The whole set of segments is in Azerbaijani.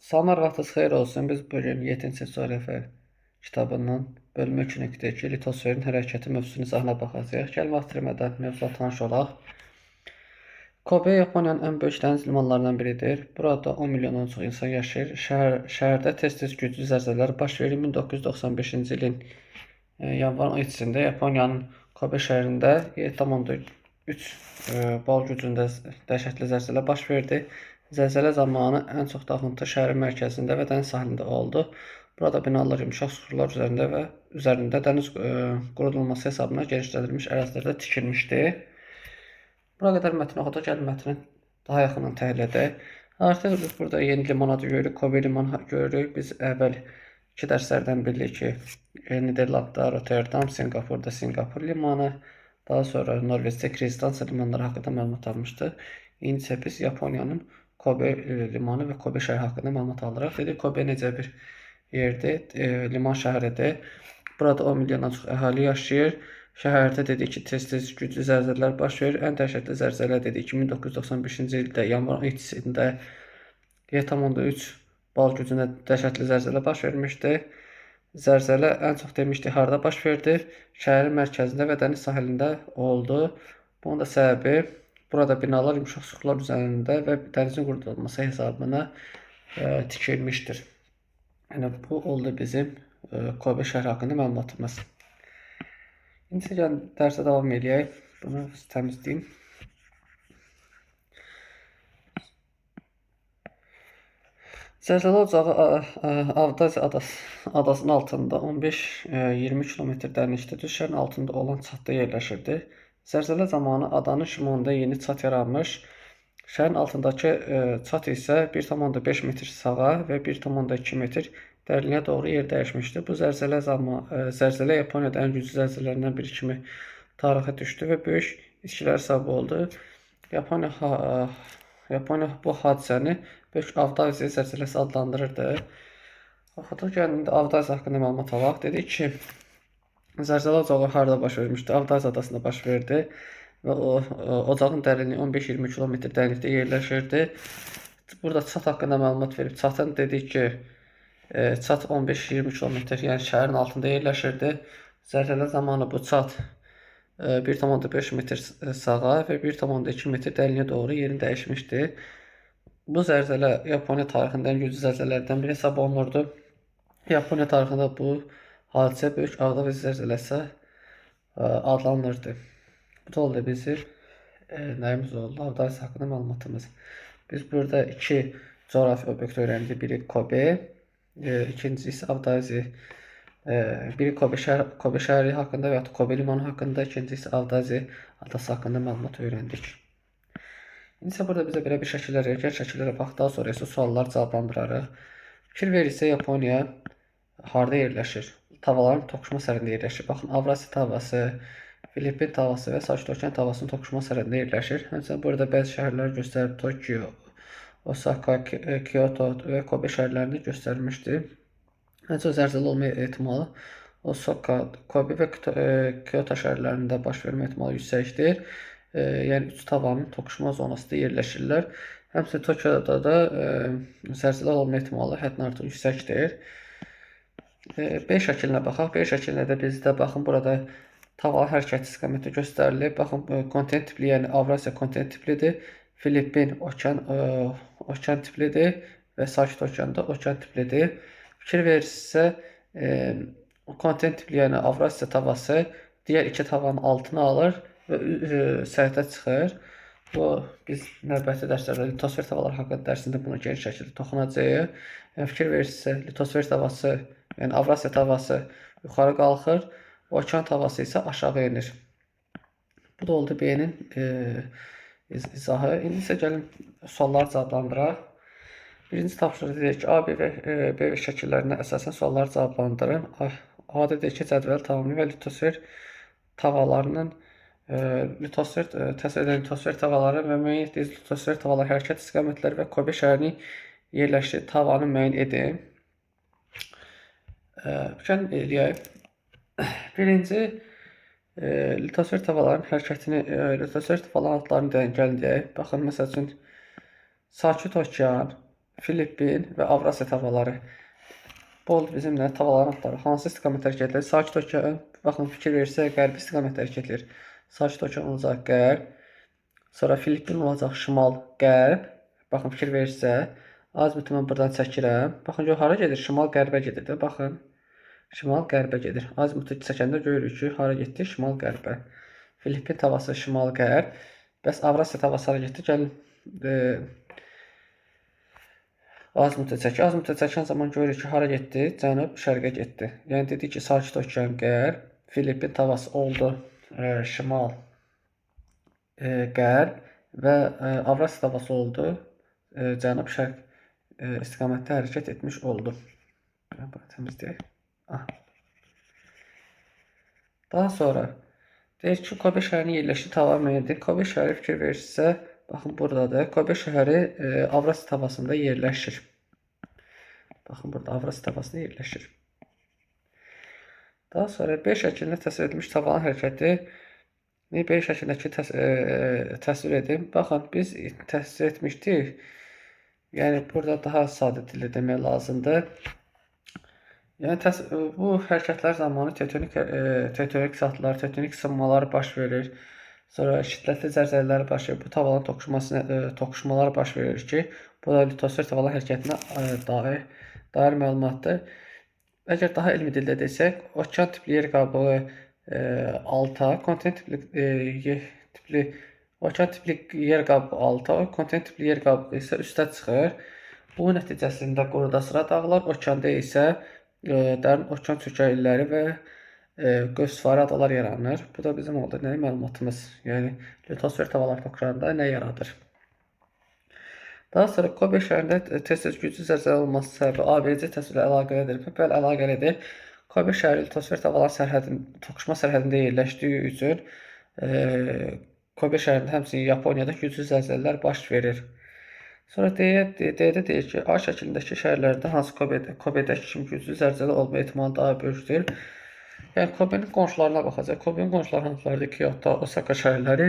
Salamlar, vaxtınız xeyir olsun. Biz bugün 7-ci coğrafya kitabından bölümü 2-dəki litosferin hərəkəti mövzusunu izahına baxacağıq. Gəlin vaxt itirmədən mövzula tanış olaq. Kobe Yaponiyanın ən böyük dəniz limanlarından biridir. Burada 10 milyondan çox insan yaşayır. Şəhərdə tez-tez güclü zəlzələlər baş verir. 1995-ci ilin yanvar ayında Yaponiyanın Kobe şəhərində 7,3 bal gücündə dəhşətli zəlzələ baş verdi. Zəlzələ zamanı ən çox dağıntı şəhərin mərkəzində və dəniz sahilində oldu. Burada binalar yumşaq süxurlar üzərində dəniz qurudulması hesabına genişlədilmiş ərazilərdə tikilmişdi. Bura qədər mətni oxuduq, gəlin mətni daha yaxından təhlil edək. Artıq biz burada yeni liman adı görürük, Kobe limanı görürük. Biz əvvəl 2 dərslərdən bilirik ki, Niderlandda Rotterdam, Singapurda Singapur limanı, daha sonra Norveçdə Kristiansa limanları haqqında məlumat almışdıq. İndi isə biz Yaponiyanın Kobe limanı və Kobe şəhəri haqqında məlumat alırıq. Dedik, Kobe necə bir yerdir, liman şəhəridir. Burada 10 milyondan çox əhali yaşayır. Şəhərdə dedik ki, tez-tez güclü zəlzələlər baş verir. Ən dəhşətli zəlzələ dedik 1995-ci ildə yanvar ayında 7,3 bal gücündə dəhşətli zəlzələ baş vermişdi. Zəlzələ ən çox demişdik harda baş verdi? Şəhərin mərkəzində və dəniz sahilində oldu. Bunun da səbəbi burada binalar yumşaq süxurlar üzərində və dənizin qurudulması hesabına tikilmişdir. Yəni bu oldu bizim Kobe şəhəri haqqında məlumatımız. İndi gəlin dərsə davam edək. Bunu təmizləyim. Zəlzələ ocağı Avdazi adasının altında 15-20 kilometr dənlikdə şəhərin altında olan çatda yerləşirdi. Zəlzələ zamanı adanın şimalında yeni çat yaranmış. Şəhərin altındakı çat isə 1,5 metr sağa və 1,2 metr dərinliyə doğru yer dəyişmişdi. Bu zəlzələ Yaponiyada ən güclü zəlzələlərdən biri kimi tarixə düşdü və böyük itkilərə səbəb oldu. Yaponiya bu hadisəni böyük Avdazi zəlzələsi adlandırırdı. Oxuduq, gəlin Avdazi haqqında məlumat alaq. Dedik ki, zəlzələ ocağı harada baş vermişdi? Avdazi adasında baş verdi və ocağın dərinliyi 15-20 kilometr dərinlikdə yerləşirdi. Burada çat haqqında məlumat verib. Çatın dedik ki, çat 15-20 kilometr, yəni şəhərin altında yerləşirdi. Zəlzələ zamanı bu çat 1,5 metr sağa və 1,2 metr dərinliyə doğru yerini dəyişmişdi. Bu zəlzələ Yaponiya tarixində ən güclü zəlzələlərdən biri hesab olunurdu. Yaponiya tarixində bu hadisə böyük Avdazi zəlzələsi adlanırdı. Bu da oldu bizim nəyimiz oldu? Avdazi haqqında məlumatımız. Biz burada 2 coğrafi obyekt öyrəndik. Biri Kobe, ikincisi Avdazi. Biri Kobe şəhəri haqqında və ya Kobe limanı haqqında, ikincisi Avdazi adası haqqında məlumat öyrəndik. İndi isə burada bizə belə bir şəkillər verir. Gəl şəkillərə bax, daha sonra isə suallar cavablandırarıq. Fikir verirsə Yaponiya harda yerləşir? Tavaların toqquşma sərhədində yerləşir. Baxın, Avrasiya tavası, Filippin tavası və Sakit Okean tavasının toqquşma sərhədində yerləşir. Həmçinin burada bəzi şəhərlər göstərib, Tokyo, Osaka, Kyoto və Kobe şəhərlərində göstərilmişdir. Həmçinin zəlzələ olma ehtimalı Osaka, Kobe və Kyoto şəhərlərində baş vermə ehtimalı yüksəkdir. Yəni 3 tavanın toqquşma zonasında yerləşirlər. Həmçinin Tokyoda da zəlzələ olma ehtimalı həddən artıq yüksəkdir. B şəklinə baxaq. B şəklində də bizdə baxın, burada tavalı hərəkət istiqaməti göstərilir. Baxın, kontinent tipli, yəni Avrasiya kontinent tiplidir. Filippin okean tiplidir və Sakit Okeanda okean tiplidir. Fikir verirsə, kontinent tipli, yəni Avrasiya tavası digər 2 tavanın altına alır və sərhədə çıxır. Bu, biz növbəti dərslərdə litosfer tavaları haqqında dərsində buna geniş şəkildə toxunacağıq. Fikir verirsə, litosfer tavası, yəni Avrasiya tavası yuxarı qalxır, okean tavası isə aşağı enir. Bu da oldu B-nin izahı. İndi isə gəlin sualları cavablandıraq. Birinci tapşırıq deyək ki, A, B və B şəkillərinə əsasən sualları cavablandırın. A-da deyək ki, cədvəli tamamlayın və litosfer tavalarının təsvir edən litosfer tavaları və müəyyən etdiyiniz litosfer tavalar hərəkət istiqamətləri və Kobe şəhərinin yerləşdiyi tavanı müəyyən edin. Gəlin eləyək. Birinci, litosfer tavalarının hərəkətini, litosfer tavalarının adlarını gəlin deyək. Baxın, məsəl üçün, Sakit Okean, Filippin və Avrasiya tavaları. Bu oldu bizimlə tavaların adları. Hansı istiqamətdə hərəkət edir? Sakit Okean. Baxın, fikir versək, qərbi istiqamətdə hərəkət edir. Sakit Okean olacaq qərb. Sonra Filippin olacaq şimal-qərb. Baxın, fikir versək. Azimutu mən buradan çəkirəm. Baxın, gör hara gedir? Şimal-qərbə gedir də. Baxın. Şimal-qərbə gedir. Azimutu çəkəndə görürük ki, hara getdi? Şimal-qərbə. Filippin tavası şimal-qərb. Bəs Avrasiya tavası hara getdi? Gəlin. Azimutu çəkir. Azimutu çəkən zaman görürük ki, hara getdi? Cənub-şərqə getdi. Yəni dedik ki, Sakit Okean qərb, Filippin tavası oldu şimal qərb və Avrasiya tavası oldu cənub-şərq istiqamətdə hərəkət etmiş oldu. Bunu təmizləyək. Daha sonra deyir ki, Kobe şəhərinin yerləşdiyi tava müəyyəndir. Kobe şəhəri fikir verirsə, baxın buradadır. Kobe şəhəri Avrasiya tavasında yerləşir. Baxın burada Avrasiya tavasında yerləşir. Daha sonra B şəklində təsvir edilmiş tavanın hərəkəti B şəklindəki təsvir edim. Baxın, biz təsvir etmişdik. Yəni burada daha sadə dildə demək lazımdır. Yəni bu hərəkətlər zamanı tektonik saatlar, tektonik sınmalar baş verir. Sonra şiddətli zəlzələlər baş verir. Bu tavanın toqquşmalar baş verir ki, bu da litosfer tavanın hərəkətinə dair məlumatdır. Əgər daha elmi dildə desək, okean tipli yer qabığı alta, kontinent tipli okean tipli yer qabığı alta, kontinent tipli yer qabığı isə üstə çıxır. Bu nəticəsində qurudasıra dağlar, okeanda isə dərin okean çökəkləri və qövsvarı adalar yaranır. Bu da bizim oldu nə məlumatımız, yəni litosfer tavalar toqquşanda nə yaradır. Daha sonra Kobe şəhərində tez-tez güclü zəlzələ olması səbəbi ABC təsvirlə əlaqəlidir. Bəli, əlaqəlidir. Kobe şəhəri litosfer tavalar toqquşma sərhədində yerləşdiyi üçün Kobe şəhərində həmçinin Yaponiyada güclü zəlzələlər baş verir. Sonra D-də deyir ki, A şəklindəki şəhərlərdə hansı Kobe'dəki kimi güclü zəlzələ olma ehtimalı daha böyükdür. Yəni Kobe'nin qonşularına baxacaq. Kobe'nin qonşuları hansılardır? Kyoto, Osaka şəhərləri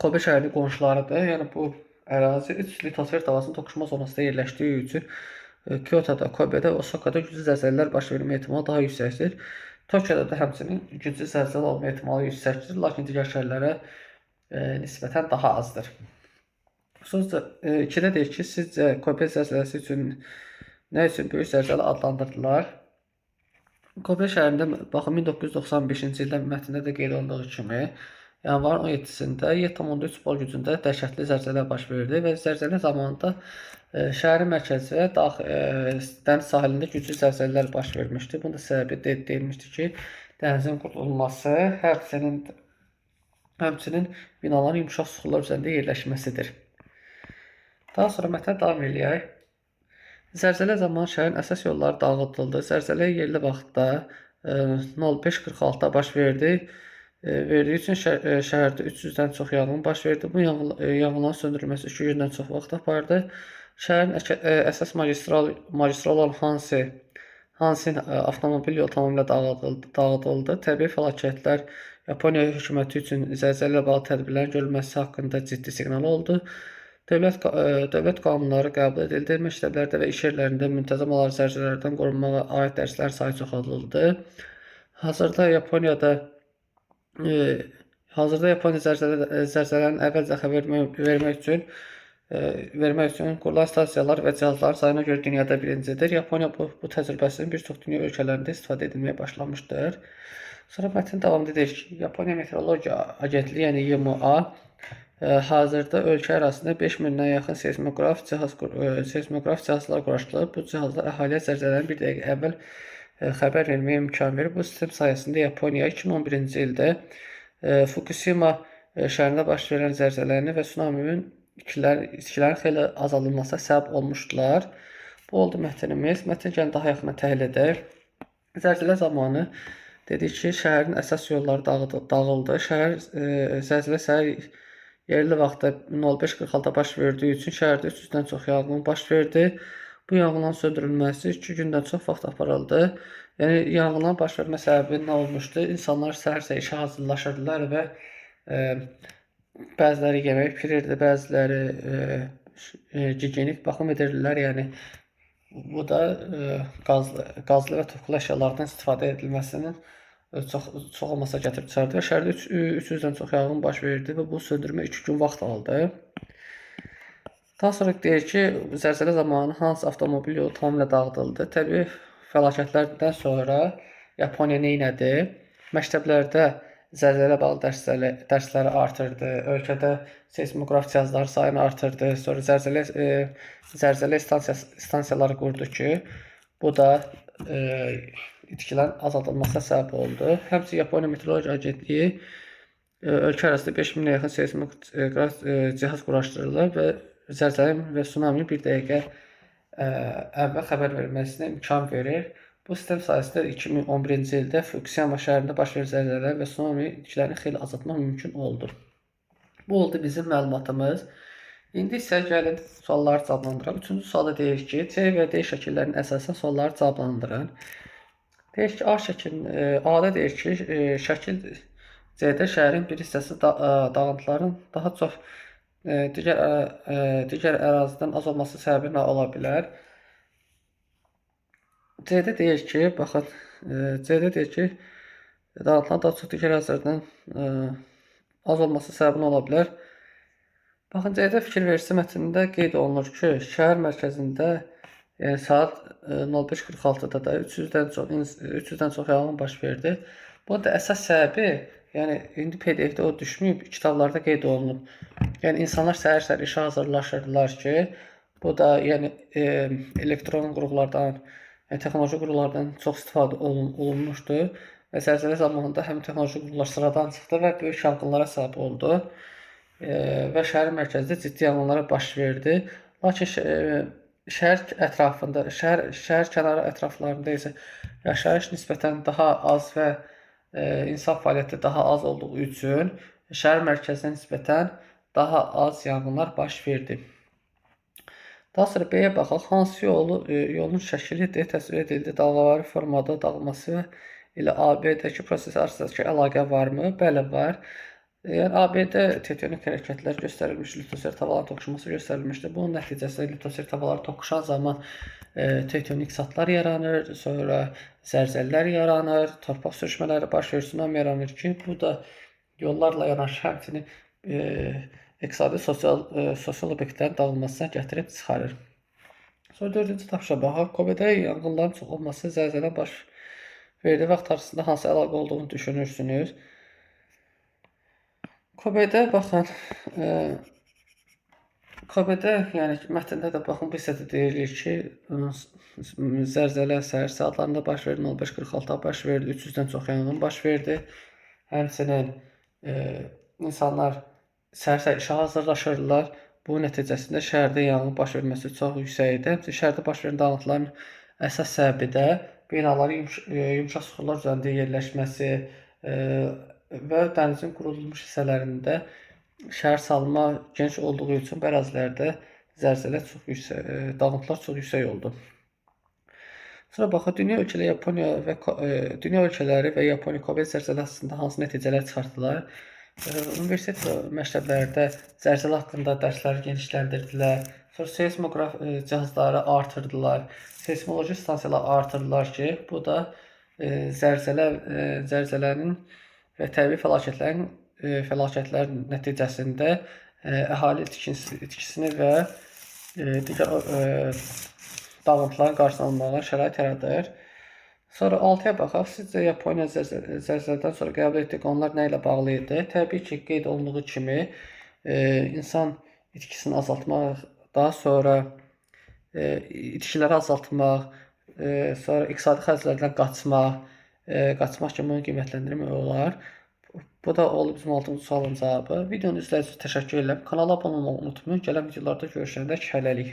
Kobe şəhərinin qonşularıdır. Yəni bu ərazi 3 litosfer tavasının toqquşma zonasında yerləşdiyi üçün Kyoto'da, Kobe'də, Osaka'da güclü zəlzələlər baş vermə ehtimalı daha yüksəkdir. Tokyo'da da həmçinin güclü zəlzələ olma ehtimalı yüksəkdir, lakin digər şəhərlərə nisbətən daha azdır. Sözdə 2-də deyir ki, sizcə Kobe zəlzələsi üçün nə üçün böyük zəlzələ adlandırdılar? Kobe şəhərində baxın 1995-ci ildə mətndə də qeyd olunduğu kimi yanvarın 17-sində 7,3 bal gücündə dəhşətli zəlzələ baş verdi və zəlzələ zamanında şəhərin mərkəzi və dəniz sahilində güclü zəlzələlər baş vermişdi. Bunun da səbəbi deyilmişdi ki, dənizin qurulması, həmçinin binaların yumşaq suxurlar üzərində yerləşməsidir. Daha sonra mətnə davam edək. Zəlzələ zamanı şəhərin əsas yolları dağıdıldı. Zəlzələ yerli vaxtda 05:46-da baş verdi. Verdiyi üçün şəhərdə 300-dən çox yanğın baş verdi. Bu yanğınların söndürülməsi 2 gündən çox vaxt apardı. Şəhərin əsas magistral olan Hansin avtomobil yolu tamamilə dağıdıldı. Təbii fəlakətlər Yaponiya hökuməti üçün zəlzələ ilə bağlı tədbirlərin görülməsi haqqında ciddi siqnal oldu. Dövlət qanunları qəbul edildi. Məktəblərdə və iş yerlərində müntəzəm olaraq zəlzələlərdən qorunmağa aid dərslərin sayı çoxaldıldı. Hazırda Yaponiya zəlzələnin əvvəlcə xəbər vermək üçün qurulan stansiyalar və cihazların sayına görə dünyada birincidir. Yaponiya bu təcrübəsinin bir çox dünya ölkələrində istifadə edilməyə başlamışdır. Sonra mətn davam edir ki, Yaponiya Meteorologiya Agentliyi, yəni YMA, hazırda ölkə ərazisində 5000-dən yaxın seysmograf cihazlar quraşdırılıb. Bu cihazlar əhaliyə zəlzələnin bir dəqiqə əvvəl xəbər verməyə imkan verir. Bu sistem sayəsində Yaponiya 2011-ci ildə Fukushima şəhərində baş verən zəlzələni və tsunaminin itkilərin xeyli azaldılmasına səbəb olmuşdular. Bu oldu mətnimiz. Mətn daha yaxından təhlil edək. Zəlzələ zamanı dedik ki, şəhərin əsas yolları dağıldı. Zəlzələ səhər yerli vaxtda 05:46-da baş verdiyi üçün şəhərdə 300-dən çox yanğın baş verdi. Bu yanğınların söndürülməsi 2 gündən çox vaxt aparıldı. Yəni yanğınların baş vermə səbəbi nə olmuşdu? İnsanlar səhər-səhər işə hazırlaşırdılar və bəziləri yemək pişirirdi, bəziləri gigiyenik baxım edirlər. Yəni bu da qazlı və toxlu əşyalardan istifadə edilməsinin çox olmasa gətirib çıxardı və şəhərdə 300-dən çox yanğın baş verdi və bu söndürmə 2 gün vaxt aldı. Daha sonra deyir ki, zəlzələ zamanı hansı avtomobil yolu tamamilə dağıdıldı. Təbii fəlakətlərdən sonra Yaponiya neynədi? Məktəblərdə zəlzələ bağlı dərsləri artırdı. Ölkədə seismoqraf cihazları sayını artırdı. Sonra zəlzələ stansiyaları qurdu ki, bu da itkilərin azaldılmasına səbəb oldu. Həmçinin Yaponiya Meteoroloji Agentliyi ölkə ərazisində 5000-ə yaxın seismoqraf cihaz quraşdırılır və zəlzələ və tsunami bir dəqiqə əvvəl xəbər verməsinə imkan verir. Bu sistem sayəsində 2011-ci ildə Fukushima şəhərində baş verən zəlzələ və tsunami itkilərini xeyli azaltmaq mümkün oldu. Bu oldu bizim məlumatımız. İndi isə gəlin sualları cavablandıraq. Üçüncü sualda deyir ki, C və D şəkillərinin əsasən sualları cavablandırın. Deyir ki, A-da deyir ki, şəkil C-də şəhərin bir hissəsi dağıntıların daha çox digər ərazidən az olması səbəbi nə ola bilər? C-də deyir ki, baxın, C-də deyir ki, dağıntıların daha çox digər ərazilərdən az olması səbəbi ola bilər. Baxın, C-də fikir verisi mətnində qeyd olunur ki, şəhər mərkəzində saat 05:46-da da 300-dən çox yanğın baş verdi. Bunun da əsas səbəbi, yəni indi PDF-də o düşməyib, kitablarda qeyd olunub. Yəni insanlar səhər-səhər işə hazırlaşırdılar ki, bu da yəni elektron qurğulardan, texnoloji qurğulardan çox istifadə olunmuşdu və zəlzələ zamanında həmin texnoloji qurğular sıradan çıxdı və böyük yanğınlara səbəb oldu və şəhər mərkəzində ciddi yanğınlara baş verdi. Lakin şəhər ətrafında, şəhər kənarı ətraflarında isə yaşayış nisbətən daha az və insan fəaliyyəti daha az olduğu üçün şəhər mərkəzinə nisbətən daha az yanğınlar baş verdi. Daha sonra B-yə baxaq. Hansı yolun şəkili D təsvir edildi? Dalğavari formada dağılması ilə AB-dəki proses arasındakı əlaqə varmı? Bəli, var. Yəni AB-də tektonik hərəkətlər göstərilmiş, litosfer tavalarının toqquşması göstərilmişdir. Bunun nəticəsində litosfer tavalar toqquşan zaman tektonik satlar yaranır, sonra zəlzələlər yaranır, torpaq sürüşmələri baş verir, tsunami yaranır ki, bu da yollarla yanaşı həmçinin iqtisadi sosial obyektlərin dağılmasına gətirib çıxarır. Sonra 4-cü tapışa baxaq. Kobedə yanğınların çox olması zəlzələ baş verdiyi vaxt arasında hansı əlaqə olduğunu düşünürsünüz? Kobedə baxın, Kobedə, yəni mətndə də baxın, bu hissədə deyilir ki, zəlzələ səhər saatlarında baş verdi, 05:46-da baş verdi, 300-dən çox yanğın baş verdi. Həmçinin insanlar səhər-səhər işə hazırlaşırdılar. Bu nəticəsində şəhərdə yanğın baş verməsi çox yüksək idi. Həmçinin şəhərdə baş verən dağıntıların əsas səbəbi də binaların yumşaq süxurlar üzərində yerləşməsi və dənizin qurudulmuş hissələrində şəhər salma geniş olduğu üçün bu ərazilərdə zəlzələ çox yüksək, dağıntılar çox yüksək oldu. Sonra baxaq, dünya ölkələri və Yaponiya Kobe zəlzələ haqqında hansı nəticələr çıxartdılar? Universitet məktəblərdə zəlzələ haqqında dərsləri genişləndirdilər. Sonra seismoqraf cihazları artırdılar. Seismoloji stansiyaları artırdılar ki, bu da zəlzələnin və təbii fəlakətlərin nəticəsində əhali itkisini və digər dağıntıların qarşısını almağa şərait yaradır. Sonra 6-ya baxaq. Sizcə Yaponiya zəlzələdən sonra qəbul etdiyi qanunlar nə ilə bağlı idi? Təbii ki, qeyd olunduğu kimi insan itkisini azaltmaq, daha sonra itkiləri azaltmaq, sonra iqtisadi xərclərdən qaçmaq kimi bunu qiymətləndirmək olar. Bu da oldu bizim 6-cı sualın cavabı. Videonu izlədiyiniz üçün təşəkkür edirəm. Kanala abunə olmağı unutmayın. Gələn videolarda görüşəndə hələlik.